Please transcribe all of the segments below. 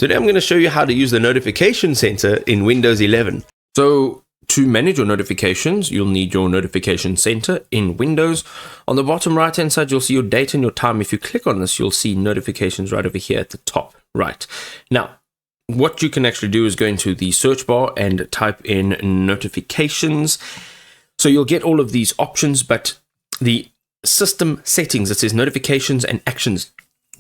Today I'm going to show you how to use the notification center in Windows 11. So to manage your notifications, you'll need your notification center in Windows. On the bottom right hand side, you'll see your date and your time. If you click on this, you'll see notifications right over here at the top right. Now, what you can actually do is go into the search bar and type in notifications. So you'll get all of these options, but the system settings that says notifications and actions,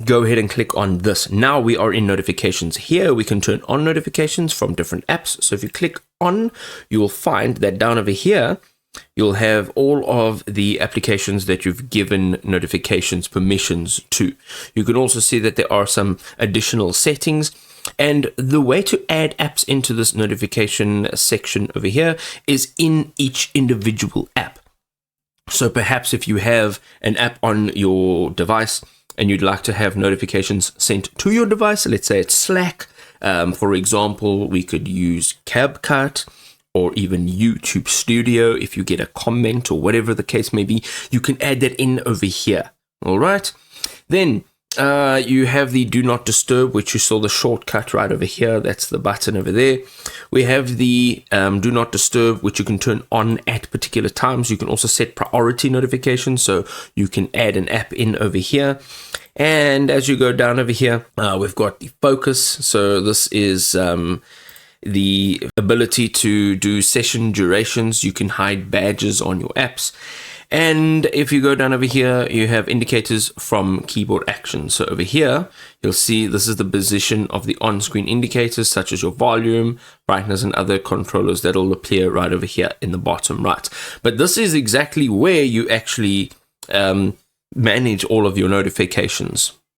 go ahead and click on this. Now we are in notifications. Here we can turn on notifications from different apps. So if you click on, you will find that down over here, you'll have all of the applications that you've given notifications permissions to. You can also see that there are some additional settings. And the way to add apps into this notification section over here is in each individual app. So perhaps if you have an app on your device and you'd like to have notifications sent to your device, let's say it's Slack. For example, we could use CapCut or even YouTube Studio. If you get a comment or whatever the case may be, you can add that in over here. All right. Then you have the Do Not Disturb, which you saw the shortcut right over here. That's the button over there. We have the Do Not Disturb, which you can turn on at particular times. You can also set priority notifications, so you can add an app in over here. And as you go down over here, we've got the focus. So this is the ability to do session durations. You can hide badges on your apps. And if you go down over here, you have indicators from keyboard actions. So over here, you'll see this is the position of the on-screen indicators, such as your volume, brightness, and other controllers that will appear right over here in the bottom right. But this is exactly where you actually manage all of your notifications.